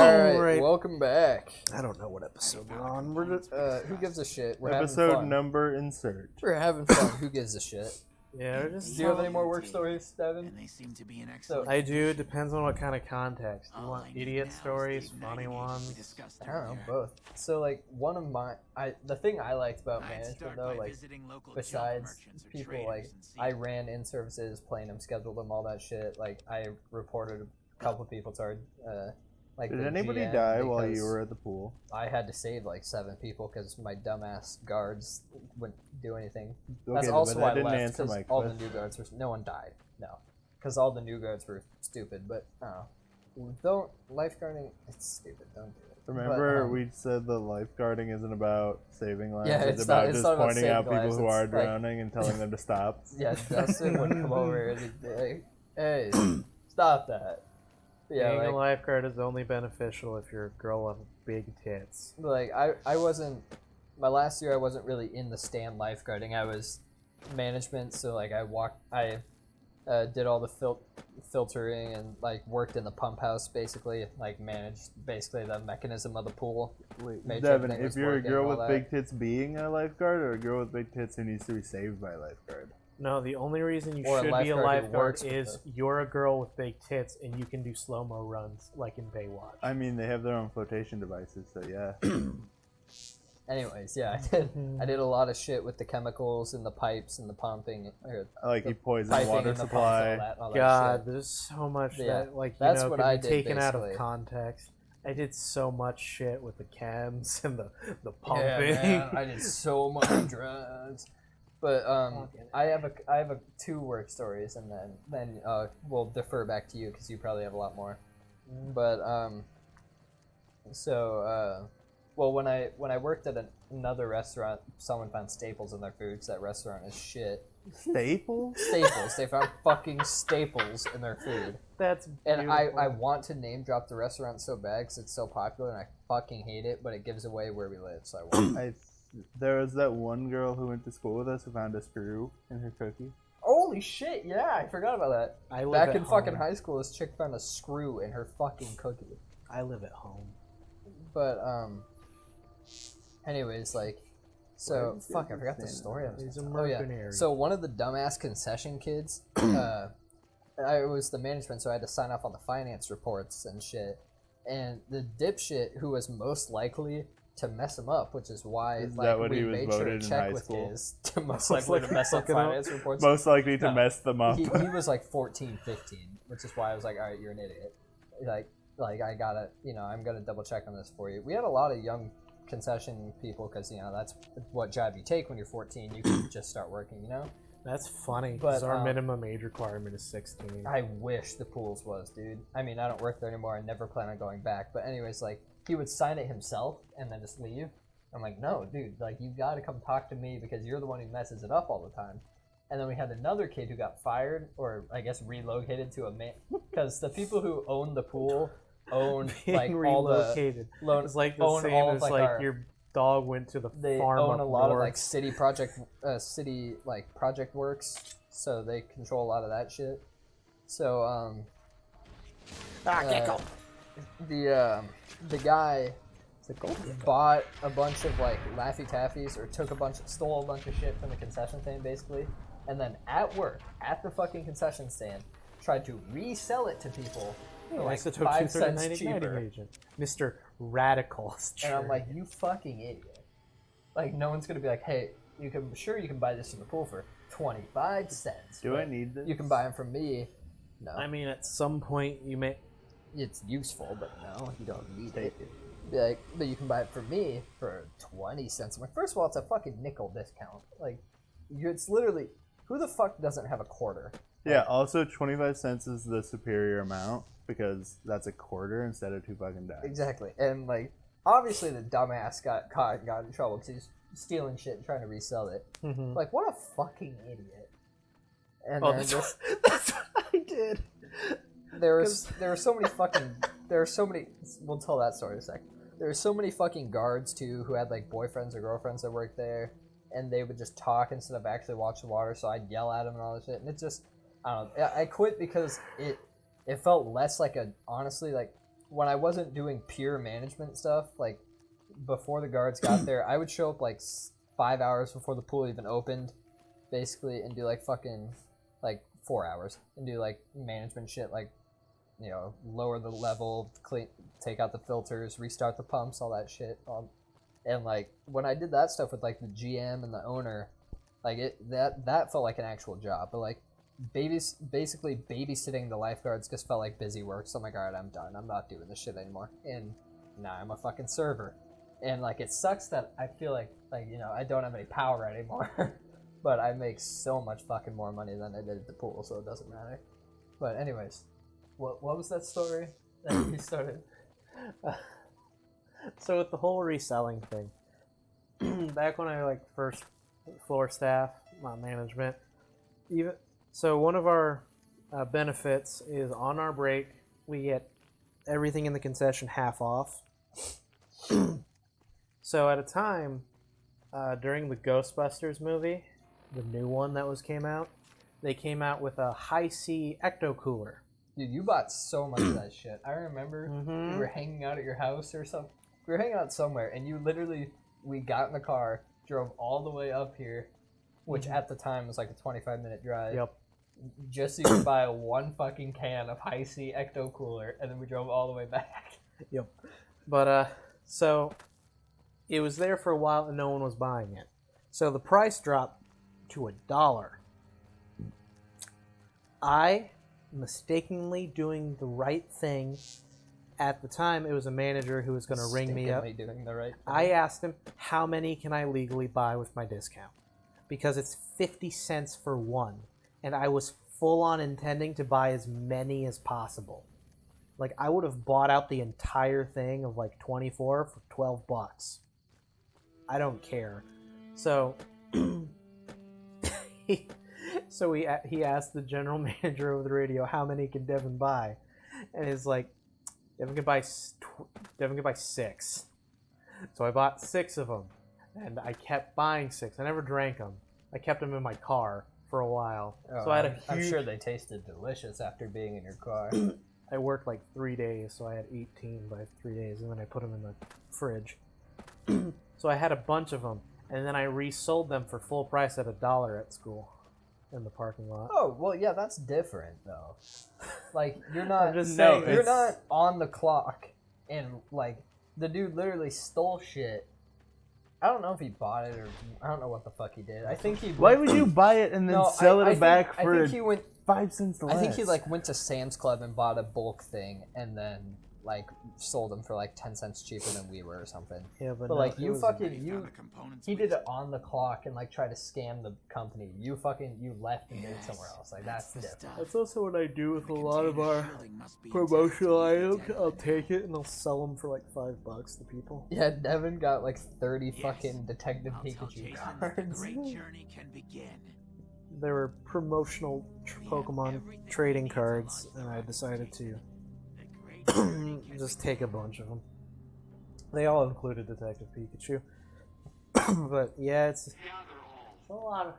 Alright, welcome back. I don't know what episode we're on. Who gives a shit? We're Episode having fun. number insert. We're having fun. Who gives a shit? Yeah, just Do you have any more work stories, Devin? And they seem to be an excellent. I do. It depends on what kind of context. You want idiot stories, funny ones? I don't know, both. So, like, one of my... the thing I liked about management, though, like, besides people, like, I ran in services, planned them, scheduled them, all that shit. Like, I reported a couple people to our... Did anybody die while you were at the pool? I had to save like 7 people because my dumbass guards wouldn't do anything. Okay, That's also why I didn't left, answer because my all the question. new guards were... No one died, no. Because all the new guards were stupid, but I don't know. Don't... Lifeguarding, it's stupid, don't do it. Remember, we said the lifeguarding isn't about saving lives. Yeah, it's not- about it's just not about pointing saving out people lives, who it's are like- drowning and telling them to stop. Yeah, Dustin would come over and he'd be like, hey, stop that. Yeah, Being like, a lifeguard is only beneficial if you're a girl with big tits. like I wasn't... My last year I wasn't really in the stand lifeguarding. I was management, so like I did all the filtering and like worked in the pump house, basically, like managed basically the mechanism of the pool. Wait, Made sure Devin, everything was if you're a working girl and with all big tits being a lifeguard, or a girl with big tits who needs to be saved by a lifeguard? No, the only reason you Or a should be a lifeguard who lifeguard works with is you're a girl with big tits and you can do slow-mo runs like in Baywatch. I mean, they have their own flotation devices, so yeah. Anyways, yeah, I did a lot of shit with the chemicals and the pipes and the pumping. Or Like the you poison piping water and the pumps, supply. all that God, shit. there's so much Yeah, that, like, you that's know, what could I be did, taken out of basically. context. I did so much shit with the chems and the pumping. Yeah, man, I did so much drugs. But I have 2 work stories, and then we'll defer back to you because you probably have a lot more. But well, when I worked at another restaurant, someone found staples in their food. 'Cause that restaurant is shit. Staples? Staples. They found fucking staples in their food. That's And beautiful. I want to name drop the restaurant so bad because it's so popular, and I fucking hate it. But it gives away where we live, so I won't. There was that one girl who went to school with us who found a screw in her cookie. Holy shit, yeah, I forgot about that. I live Back at in fucking home. high school, this chick found a screw in her fucking cookie. I live at home. But, anyways, like, so, fuck, I forgot the story. He's a Oh, yeah. mercenary. So, one of the dumbass concession kids, I was the management, so I had to sign off on the finance reports and shit. And the dipshit who was most likely to mess him up, which is why Is like that what we he was made sure to voted in check high with school? his to most likely to mess up finance reports. Most likely to No. mess them up. He was like 14, 15, which is why I was like, all right, you're an idiot. Like I gotta, I'm gonna double check on this for you. We had a lot of young concession people because that's what job you take when you're 14. You can just start working, That's funny, But, because our minimum age requirement is 16. I wish the pools was, dude. I mean, I don't work there anymore. I never plan on going back. But anyways, like he would sign it himself and then just leave. I'm like, no, dude, like you got to come talk to me because you're the one who messes it up all the time. And then we had another kid who got fired, or I guess relocated to a man, because the people who own the pool own Being like all the relocated. It's like the own same all of, as like, like our- your dog went to the they farm own up a lot of north. like city project works, so they control a lot of that shit. So the guy bought a bunch of like Laffy Taffies or stole a bunch of shit from the concession stand basically, and then at work at the fucking concession stand tried to resell it to people for like Nice to took 5 239 cents igniting cheaper. agent. Mr. Radical. And I'm like, you fucking idiot! Like no one's gonna be like, hey, you can buy this in the pool for 25 cents. Do I need this? You can buy them from me. No, I mean, at some point you may. it's useful, but no, you don't need it. Be like, but you can buy it from me for 20 cents. I'm like, first of all, it's a fucking nickel discount. Like, it's literally, who the fuck doesn't have a quarter? Yeah, also 25 cents is the superior amount because that's a quarter instead of 2 fucking dimes. Exactly. And, like, obviously the dumbass got caught and got in trouble because he's stealing shit and trying to resell it. Mhm. Like, what a fucking idiot. And Oh, then that's what I did. there were so many, we'll tell that story in a sec. There were so many fucking guards, too, who had, like, boyfriends or girlfriends that worked there, and they would just talk instead of actually watch the water, so I'd yell at them and all this shit, and it just, I don't know, I quit because it felt less like honestly, like, when I wasn't doing pure management stuff, like before the guards got there, I would show up like 5 hours before the pool even opened, basically, and do like fucking like 4 hours and do like management shit, like, you know, lower the level, clean, take out the filters, restart the pumps, all that shit. And like when I did that stuff with like the GM and the owner, like that felt like an actual job. But like basically babysitting the lifeguards just felt like busy work. So I'm like, all right, I'm done. I'm not doing this shit anymore. And now I'm a fucking server. And like it sucks that I feel like you know, I don't have any power anymore. But I make so much fucking more money than I did at the pool, so it doesn't matter. But anyways, what was that story that you started? So with the whole reselling thing, back when I like first floor staff, not management, so one of our benefits is on our break we get everything in the concession half off. So at a time during the Ghostbusters movie, the new one that came out, they came out with a high C ecto cooler. Dude, you bought so much of that shit. I remember we were hanging out at your house or something. We were hanging out somewhere, and you literally, we got in the car, drove all the way up here, which at the time was like a 25-minute drive. Yep. Just so you could buy one fucking can of high C ecto cooler, and then we drove all the way back. Yep. But so it was there for a while, and no one was buying it. So the price dropped to $1. I mistakenly doing the right thing. At the time, it was a manager who was going to ring me up. Doing the right thing. I asked him, how many can I legally buy with my discount? Because it's 50 cents for one. And I was full on intending to buy as many as possible. Like, I would have bought out the entire thing of like 24 for $12. I don't care. So, he asked the general manager over the radio, how many can Devin buy? And he's like, Devin could buy 6. So I bought 6 of them, and I kept buying 6. I never drank them. I kept them in my car for a while. Oh, so I had a huge... I'm sure they tasted delicious after being in your car. I worked like 3 days, so I had 18 by 3 days, and then I put them in the fridge. So I had a bunch of them, and then I resold them for full price at $1 at school. In the parking lot. Oh, well, yeah, that's different, though. Like, you're not... I'm just saying, you're not on the clock, and, like, the dude literally stole shit. I don't know if he bought it, or I don't know what the fuck he did. I think he... Why would you buy it and then sell it back for I think he went 5 cents less? I think he, like, went to Sam's Club and bought a bulk thing, and then, like, sold them for, like, 10 cents cheaper than we were or something. Yeah, but no, like, you fucking... He did it it on the clock and, like, tried to scam the company. You left and did it somewhere else. Like, that's different. That's also what I do with a lot of our promotional items. I'll take it and I'll sell them for like $5 to people. Yeah, Devin got like 30 fucking Detective Pikachu cards. They were promotional Pokemon trading cards, and I decided to just take a bunch of them. They all included Detective Pikachu. But yeah, it's a lot of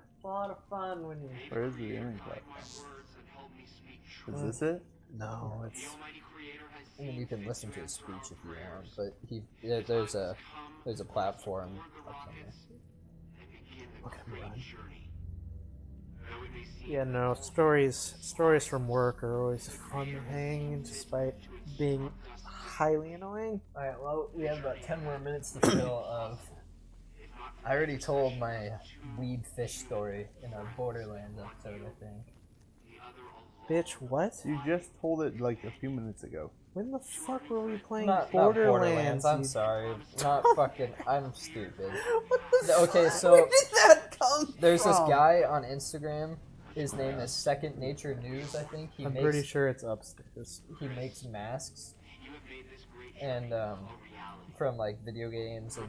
fun when you... Where is the gaming platform? Is this it? No, it's... I mean, you can listen to his speech if you want, but there's a platform up somewhere. Yeah, no, stories from work are always fun to hang, despite being highly annoying. Alright, well, we have about 10 more minutes to fill of... I already told my weed fish story in our Borderlands episode, I think. Bitch, what? You just told it like a few minutes ago. When the fuck were we playing Not Borderlands? I'm sorry. Not fucking... I'm stupid. Okay, so... Where did that come from? There's this guy on Instagram. His name is Second Nature News, I think. I'm pretty sure it's upstairs. He makes masks. And, from, like, video games and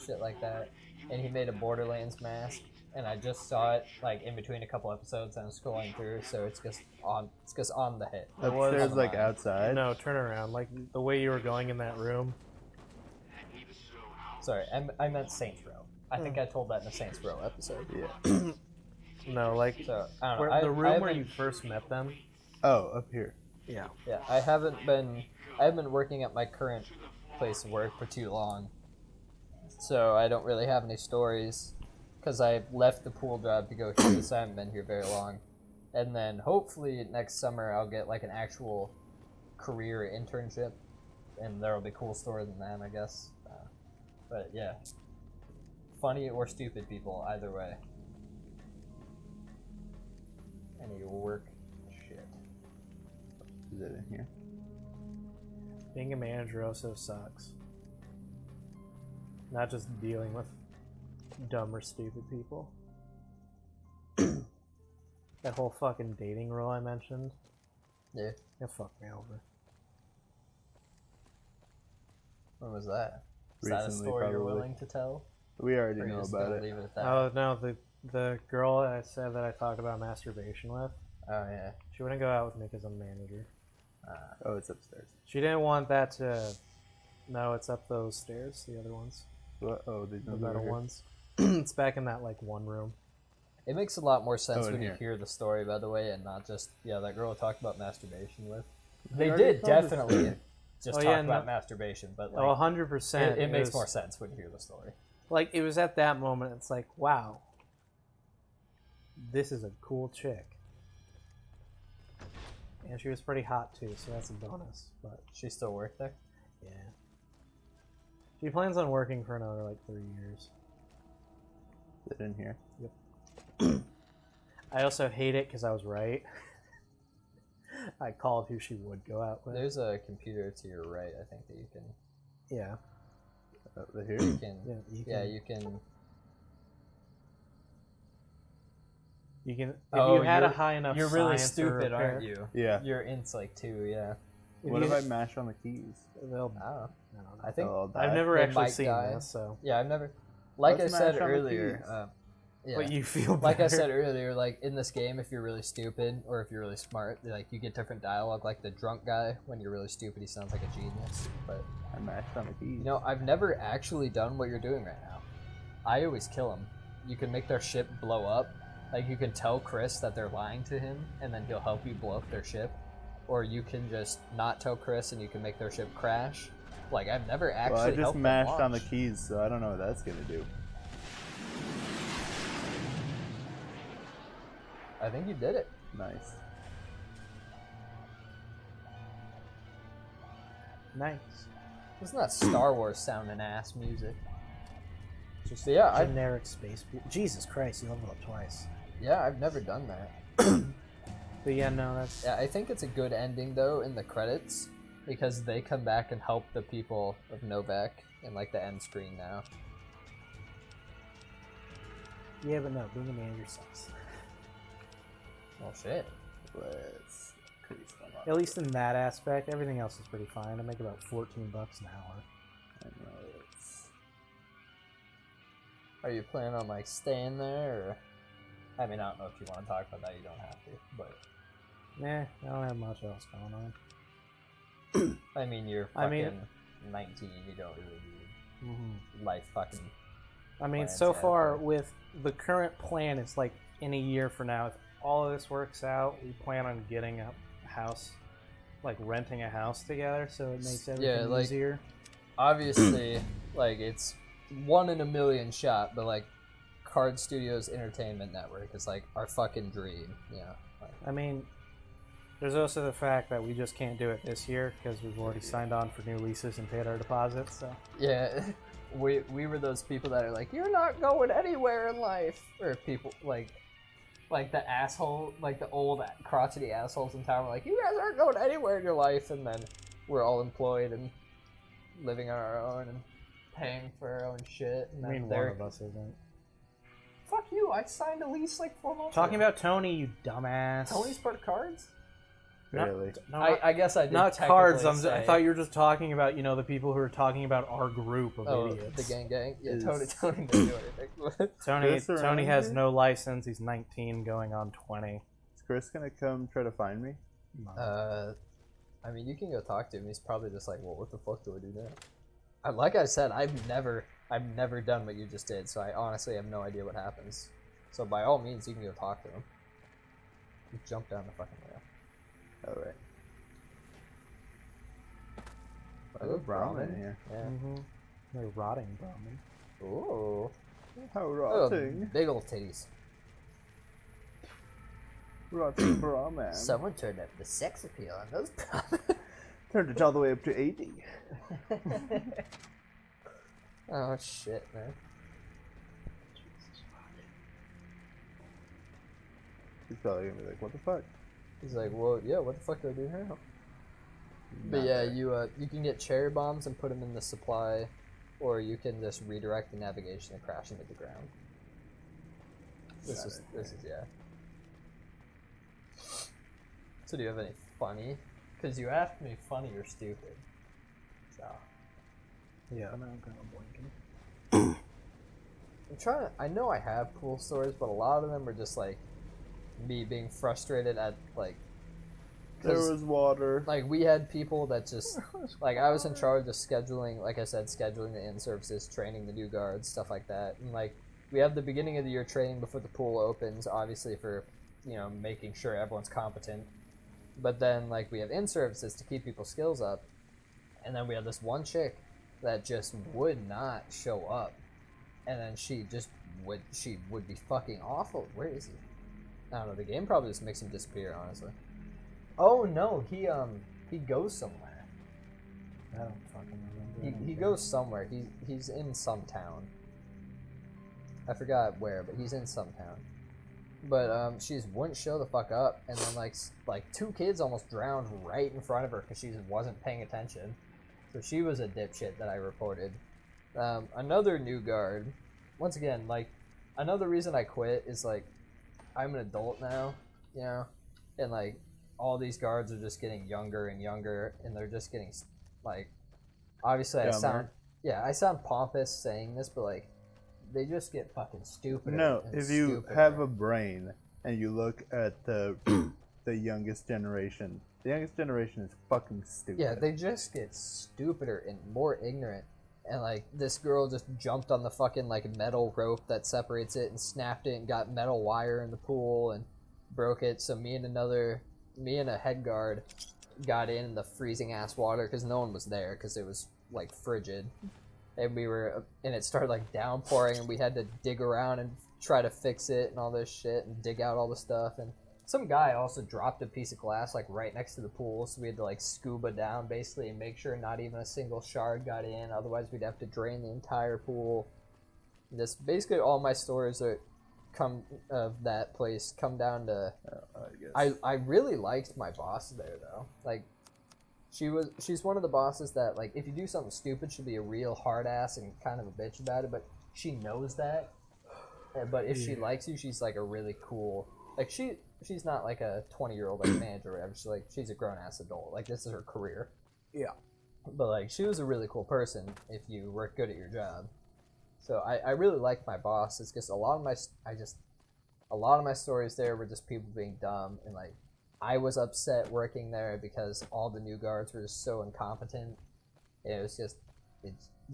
shit like that. And he made a Borderlands mask. And I just saw it, like, in between a couple episodes, and I'm scrolling through, so it's just on the hit. Upstairs, like, outside? No, turn around. Like, the way you were going in that room. Sorry, I meant Saints Row. I think I told that in the Saints Row episode. Yeah. No, like, so, I don't know. The room where you first met them. Oh, up here. Yeah. Yeah, I haven't been I haven't been working at my current place of work for too long, so I don't really have any stories because I left the pool job to go here, so I haven't been here very long. And then hopefully next summer I'll get like an actual career internship, and there'll be cool stories than that, I guess. But yeah, funny or stupid people, either way. Any work shit. Is it in here? Being a manager also sucks. Not just dealing with dumb or stupid people. That whole fucking dating rule I mentioned. Yeah. It fucked me over. When was that? Is that a Recently, story you're probably. willing to tell? We already Or are you know just about gonna it. leave it at that? Oh no, the girl I said that I talked about masturbation with, Oh, yeah. she wouldn't go out with me because I'm a manager. Oh, it's upstairs. She didn't want that to. No, it's up those stairs. The other ones, What? Oh, these the ones metal over here. ones. It's back in that like one room. It makes a lot more sense Oh, in when you here. hear the story, by the way, and not just, yeah, that girl I talked about masturbation with. They already did told us. definitely just Oh, talk yeah, about no- masturbation, but Oh, like, 100%. it makes was- more sense when you hear the story. Like it was at that moment. It's like, wow, this is a cool chick, and she was pretty hot too, so that's a bonus. But She still work there? yeah, she plans on working for another like 3 years. Is it in here? I also hate it because I was right. I called who she would go out with. There's a computer to your right, I think, that you can, Yeah, Over here? you can, yeah, you can. yeah, you can, You can. If Oh, you had a you're- high enough. you're really science or stupid, repair- aren't you? Yeah. You're int like 2, yeah. What you- if I mash on the keys? They'll, I don't know. I don't know. I think, They'll all die? I've never They actually might seen die. this, so. yeah, I've never, like Let's I said mash on the earlier, keys. yeah. But you feel better. Like I said earlier, like in this game, if you're really stupid or if you're really smart, like you get different dialogue. Like the drunk guy, when you're really stupid, he sounds like a genius. But I mashed on the keys. you know, I've never actually done what you're doing right now. I always kill them. You can make their ship blow up. Like you can tell Chris that they're lying to him, and then he'll help you blow up their ship. Or you can just not tell Chris, and you can make their ship crash. Like I've never actually. well, I just helped them mashed on the launch. keys, so I don't know what that's gonna do. I think you did it. Nice. Nice. Isn't that Star Wars sounding ass music? Just But yeah, generic space. Jesus Christ, you leveled up twice. I've never done that. But yeah, no, that's. Yeah, I think it's a good ending though in the credits because they come back and help the people of Novak in like the end screen now. Yeah, but no, being a manager sucks. Oh shit. Let's increase them up. At least in that aspect, everything else is pretty fine. I make about $14 an hour. And let's... Are you planning on like staying there or I mean I don't know if you want to talk about that, you don't have to, but Nah, I don't have much else going on. I mean you're I fucking mean- 19, you don't really Mm-hmm. need life fucking I mean, plans so to far happen. with the current plan, it's like in a year from now, if all of this works out, we plan on getting a house, like renting a house together, so it makes everything like- easier. obviously like it's 1 in a million shot, but like Card Studios Entertainment Network is like our fucking dream, you know. Like, I mean, there's also the fact that we just can't do it this year because we've already signed on for new leases and paid our deposits. So yeah, we were those people that are like, you're not going anywhere in life, or people like the asshole, like the old crotchety assholes in town were like, you guys aren't going anywhere in your life, and then we're all employed and living on our own and paying for our own shit. And I then mean, they're one of us isn't. fuck you. I signed a lease like 4 months Talking ago. about Tony, you dumbass. Tony's part of Cards. Not- Really? No, I guess I did not cards. technically I say- thought you were just talking about the people who are talking about our group of Oh, idiots. the gang. Yeah, Is- Tony didn't do anything. Tony Chris around Tony has here? no license. He's 19, going on 20. Is Chris gonna come try to find me? I mean, you can go talk to him. He's probably just like, well, what the fuck do I do now? Like I said, I've never done what you just did, so I honestly have no idea what happens. So by all means, you can go talk to him. You jump down the fucking rail. Alright. I love Brahmin here. Yeah. Mm-hmm. They're rotting Brahmin. Ooh. How Oh, rotting. big old titties. Rotting Brahmin. Someone turned up the sex appeal on those Brahmin. Turned it all the way up to 80. Oh shit, man. He's probably gonna be like, what the fuck? He's like, well, yeah, what the fuck do I do now? But Not yeah, there. you can get cherry bombs and put them in the supply, or you can just redirect the navigation and crash into the ground. This is yeah. So do you have any funny? Because you asked me funny or stupid. So Yeah, I'm kind of blanking. I'm trying to. I know I have cool stories, but a lot of them are just like me being frustrated at like. There was water. Like we had people that just like I was in charge of scheduling, like I said, scheduling the in-services, training the new guards, stuff like that. And like we have the beginning of the year training before the pool opens, obviously for making sure everyone's competent. But then like we have in-services to keep people's skills up, and then we had this one chick that just would not show up, and then she would be fucking awful. Where is he? I don't know. The game probably just makes him disappear, honestly. Oh no, he goes somewhere. I don't fucking remember. He goes somewhere. He's in some town. I forgot where, but he's in some town. But she just wouldn't show the fuck up, and then like 2 kids almost drowned right in front of her because she just wasn't paying attention. So she was a dipshit that I reported. Another new guard. Once again, like another reason I quit is like I'm an adult now, and like all these guards are just getting younger and younger, and they're just getting like obviously Dumber. I sound pompous saying this, but like they just get fucking stupid. No, if you have a brain and you look at the youngest generation, the youngest generation is fucking stupid. Yeah, they just get stupider and more ignorant. And like this girl just jumped on the fucking like metal rope that separates it and snapped it and got metal wire in the pool and broke it. So me and a head guard got in the freezing ass water because no one was there because it was like frigid, and it started like downpouring, and we had to dig around and try to fix it and all this shit and dig out all the stuff. And some guy also dropped a piece of glass like right next to the pool, so we had to like scuba down basically and make sure not even a single shard got in, otherwise we'd have to drain the entire pool. Just basically all my stories that come of that place come down to I really liked my boss there though. Like she's one of the bosses that like if you do something stupid she'll be a real hard ass and kind of a bitch about it, but she knows that. But if she likes you, she's like a really cool, like she's not like a 20-year-old like manager or whatever. She's a grown ass adult. Like this is her career. Yeah. But like she was a really cool person if you were good at your job. So I really liked my boss. It's just a lot of my stories there were just people being dumb, and like I was upset working there because all the new guards were just so incompetent. It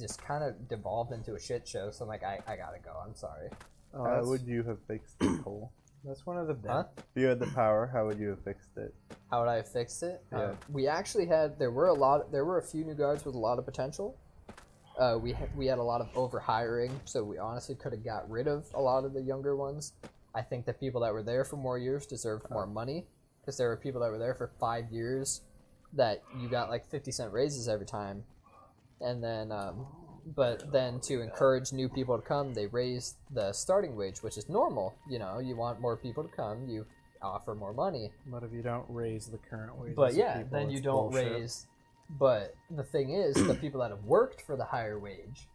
just kind of devolved into a shit show. So I'm like, I gotta go. I'm sorry. How would you have fixed it, Cole? That's one of the best. Huh? If you had the power, how would you have fixed it? How would I have fixed it? Yeah. We actually there were a few new guards with a lot of potential. We had a lot of overhiring, so we honestly could have got rid of a lot of the younger ones. I think the people that were there for more years deserved more money, because there were people that were there for 5 years that you got like 50-cent raises every time, and then but then to encourage new people to come, they raised the starting wage, which is normal. You want more people to come, you offer more money. But if you don't raise the current wages, But of yeah, people, then you it's don't bullshit. raise. But the thing is, the people that have worked for the higher wage,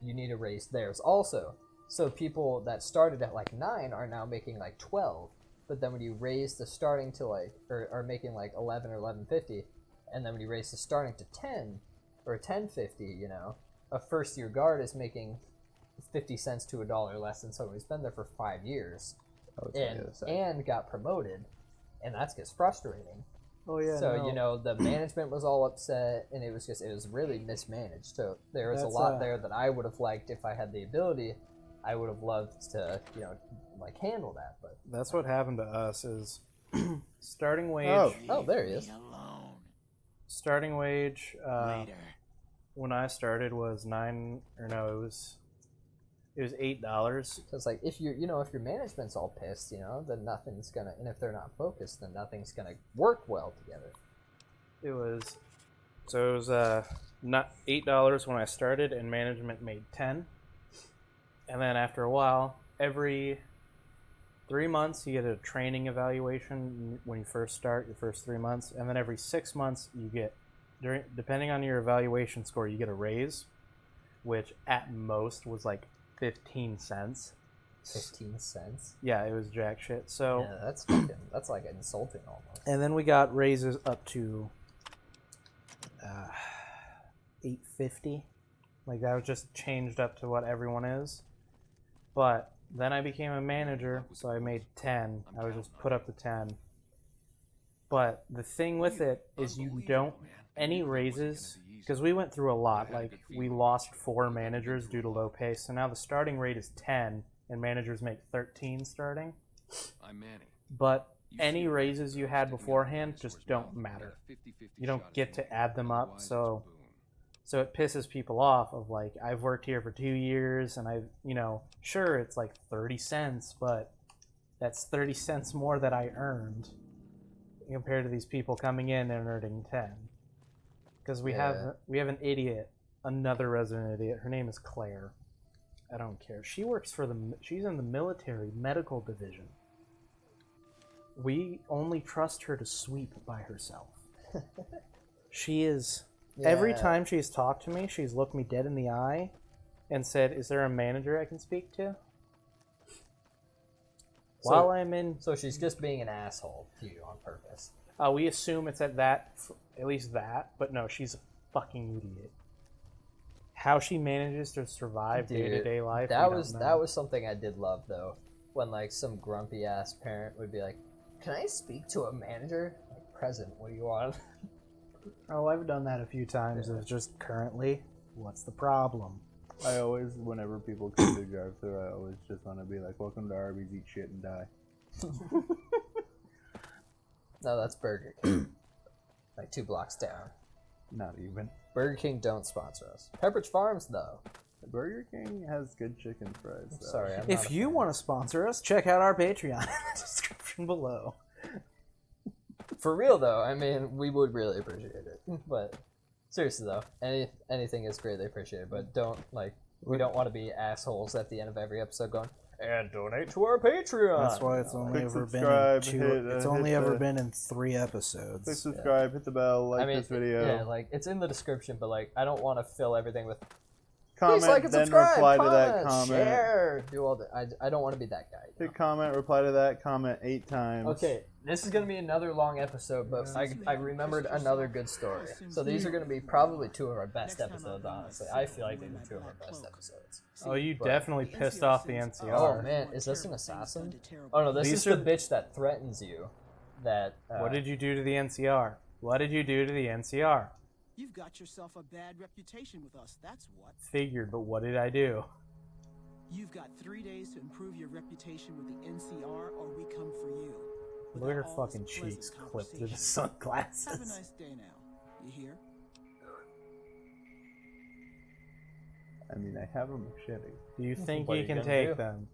you need to raise theirs also. So people that started at like 9 are now making like 12. But then when you raise the starting to like, or are making like 11 or 11.50, and then when you raise the starting to 10 or 10.50, a first year guard is making 50 cents to $1 less than someone who's been there for 5 years and got promoted, and that gets frustrating. Oh yeah. So no. the management was all upset, and it was really mismanaged. So there was a That's, lot there that I would have liked if I had the ability. I would have loved to like handle that, but That's what happened to us. Is starting wage. Oh. oh, there he is. Starting wage. when I started was it was $8. Because like if you if your management's all pissed, then nothing's gonna, and if they're not focused, then nothing's gonna work well together. It was not $8 when I started, and management made 10. And then after a while, every 3 months you get a training evaluation when you first start, your first 3 months, and then every 6 months you get, depending on your evaluation score, you get a raise, which at most was like 15 cents. 15 cents? Yeah, it was jack shit. So yeah, that's like insulting almost. And then we got raises up to $8.50. Like that was just changed up to what everyone is. But then I became a manager, so I made 10. I was just put up to 10. But the thing with it is you don't any raises, because we went through a lot. Like we lost 4 managers due to low pay, so now the starting rate is 10 and managers make 13 starting. But any raises you had beforehand just don't matter. You don't get to add them up, so it pisses people off of like, I've worked here for 2 years and sure it's like 30 cents, but that's 30 cents more that I earned compared to these people coming in and earning 10. Because we have an idiot, another resident idiot. Her name is Claire. I don't care. She's in the military medical division. We only trust her to sweep by herself. She is. Yeah. Every time she's talked to me, she's looked me dead in the eye and said, "Is there a manager I can speak to?" So she's just being an asshole to you on purpose. We assume it's at least that, but no, she's a fucking idiot. How she manages to survive day-to-day life, that was something I did love though, when like some grumpy ass parent would be like, "Can I speak to a manager?" Like, present, what do you want? Oh, I've done that a few times. It's just currently, what's the problem? I always, whenever people come to drive-thru, I always just want to be like, "Welcome to Arby's, eat shit and die." No, that's Burger King. Like 2 blocks down. Not even. Burger King don't sponsor us. Pepperidge Farms, though. Burger King has good chicken fries, though. Sorry, if you want to sponsor us, check out our Patreon in the description below. For real, though, I mean, we would really appreciate it. But seriously, though, anything is greatly appreciated. But we don't want to be assholes at the end of every episode going, "And donate to our Patreon." That's why it's only ever been in 3 episodes. Click subscribe, hit the bell, this video. Yeah, like it's in the description, but like I don't want to fill everything with comment, please like and then subscribe, reply comment, to that comment. Share, do all that. I don't want to be that guy. Hit comment, reply to that comment 8 times. Okay, this is gonna be another long episode, but I remembered another good story. So these are gonna be probably 2 of our best episodes. Honestly, I feel like these are 2 of our best episodes. Oh, you definitely pissed off the NCR. Oh man, is this an assassin? Oh no, this is the bitch that threatens you. What did you do to the NCR? What did you do to the NCR? You've got yourself a bad reputation with us, that's what. Figured, but what did I do? You've got 3 days to improve your reputation with the NCR, or we come for you. Look at her fucking cheeks clipped through the sunglasses. Have a nice day now. You hear? I mean, I have a machete. Do you think you can take them?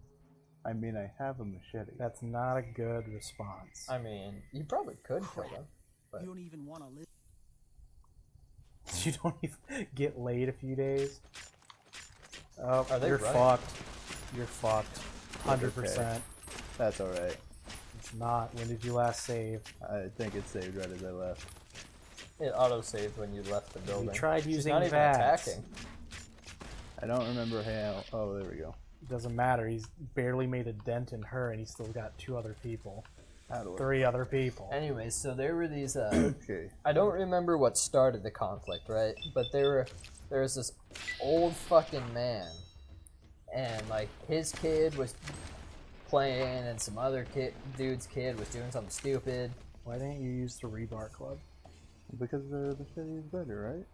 I mean, I have a machete. That's not a good response. I mean, you probably could kill them. But you don't even want to live. You don't even get laid a few days. Oh, Are they you're right? fucked. You're fucked. 100%. That's alright. It's not. When did you last save? I think it saved right as I left. it auto-saved when you left the building. We tried She's using not even VATS. attacking. I don't remember how. Oh, there we go. It doesn't matter. He's barely made a dent in her, and he's still got 2 other people. How do I? 3 other people. Anyways, so there were these. Okay. I don't remember what started the conflict, right? But there was this old fucking man, and like his kid was playing, and some other dude's kid was doing something stupid. Why didn't you use the rebar club? Because the machete is better, right?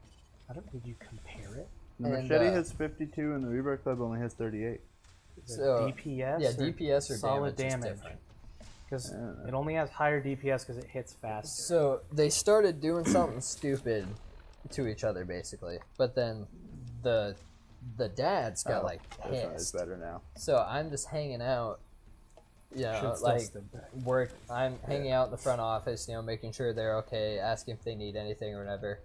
Did you compare it? The machete has 52, and the rebar club only has 38. So, DPS? yeah, DPS or solid damage. damage. Because it only has higher DPS because it hits faster. So they started doing something stupid, to each other basically. But then the dad's got like This one is pissed. better now. So I'm just hanging out, you know, Shit's like Dustin. I'm hanging out in the front office, you know, making sure they're okay, asking if they need anything or whatever.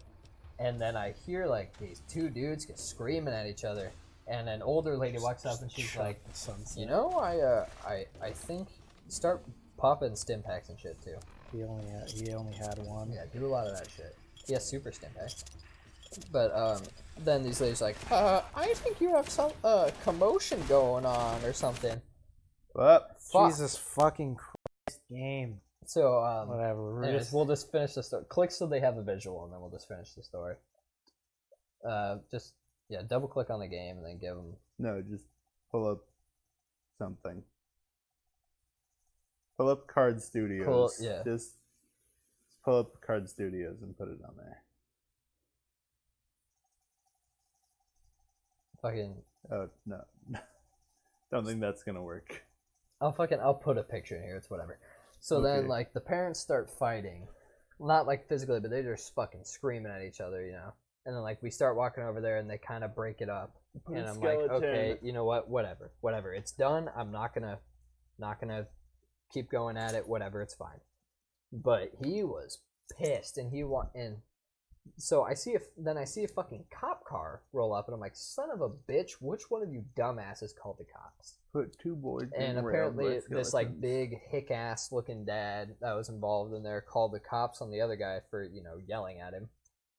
And then I hear like these two dudes get screaming at each other, and an older lady walks up and she's like, you know, I think start popping stim packs and shit too. He only had one. Yeah, do a lot of that shit. He has super stim packs. But then these ladies like, I think you have some commotion going on or something. What? Fuck. Jesus fucking Christ, game. So Whatever. We're anyways, just- we'll just finish the story. Click so they have a visual, and then we'll just finish the story. Just double click on the game and then give them. No, just pull up something. Pull up Card Studios. yeah. Just pull up Card Studios and put it on there. Fucking. Oh no, don't think that's gonna work. I'll put a picture in here. It's whatever. So then Okay. like the parents start fighting, not like physically, but they're just fucking screaming at each other, you know. And then like we start walking over there and they kind of break it up, Put and a I'm like, skeleton. okay, you know what, whatever, it's done. I'm not gonna keep going at it. Whatever, it's fine. But he was pissed, and so I see a fucking cop car roll up, and I'm like, son of a bitch, which one of you dumbasses called the cops? Put two boys. And being apparently railed by this like skeletons. big hick ass looking dad that was involved in there called the cops on the other guy for, you know, yelling at him.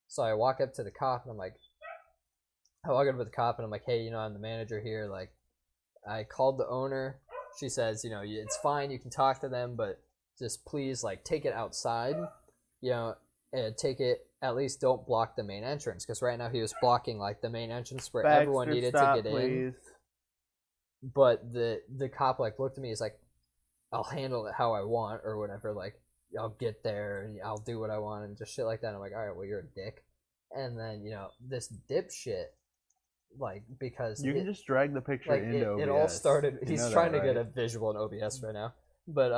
So I walk up to the cop and I walk up to the cop and I'm like, hey, you know, I'm the manager here. Like, I called the owner. She says, you know, it's fine, you can talk to them, but just please like take it outside, you know, and take it. At least don't block the main entrance, because right now he was blocking like the main entrance where everyone Baxter, needed stop, to get in. please. But the cop like looked at me. He's like, "I'll handle it how I want or whatever. Like, I'll get there and I'll do what I want and just shit like that." I'm like, "All right, well, you're a dick." And then you know this dipshit, like because You can just drag the picture like into OBS. it all started. You He's know that, trying to get a right? visual in OBS right now, but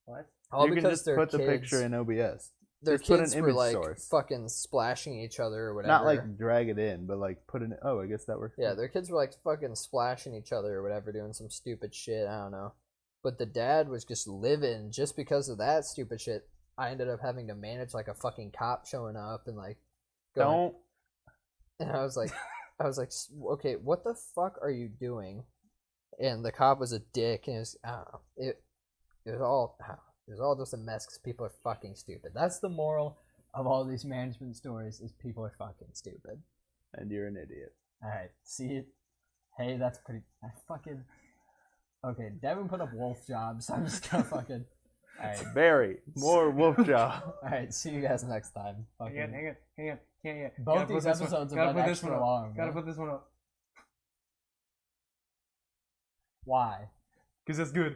What? all You can because just their put kids, the picture in OBS. their just put an kids were image like source. fucking splashing each other or whatever. Not like drag it in, but like put in. Oh, I guess that works. Yeah, their kids were like fucking splashing each other or whatever, doing some stupid shit. I don't know. But the dad was just living just because of that stupid shit. I ended up having to manage like a fucking cop showing up and like going, Don't. and I was like, okay, what the fuck are you doing? And the cop was a dick, and it was, I don't know, it was all just a mess because people are fucking stupid. That's the moral of all these management stories: is people are fucking stupid. And you're an idiot. All right, see it. Hey, that's pretty. I fucking. Okay, Devin put up wolf jobs, so I'm just gonna fucking. All right, Barry, more wolf job. all right. See you guys next time. Fucking. Hang on. Both these episodes have been extra long. Gotta man. put this one up. Why? Because that's good.